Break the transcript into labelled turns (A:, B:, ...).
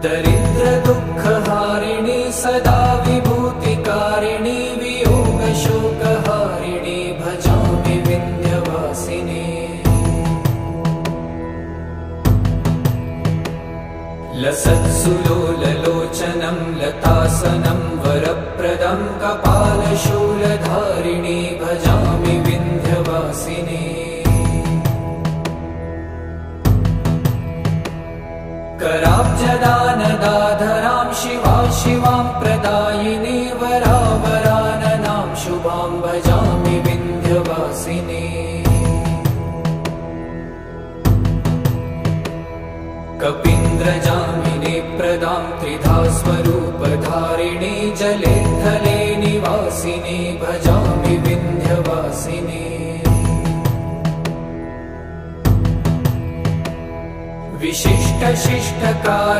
A: दरिद्रदुःखहारिणी सदा विभूतिकारिणी वियोगशोकहारिणी भजामि विन्ध्यवासिनी। लसत्सुलोललोचनं लतासनं वरप्रदं कपालशूलधारिणी भजामि विन्ध्यवासिनी। कराब्जदानदाधरां शिवां प्रदायिनी वरावराननां शुभां भजामि विन्ध्यवासिनी। कपीन्द्रजामिनी प्रदां त्रिधा स्वरूपधारिणी जले थले निवासिनी भजामि विन्ध्यवासिनी। विशिष्टशिष्टकारी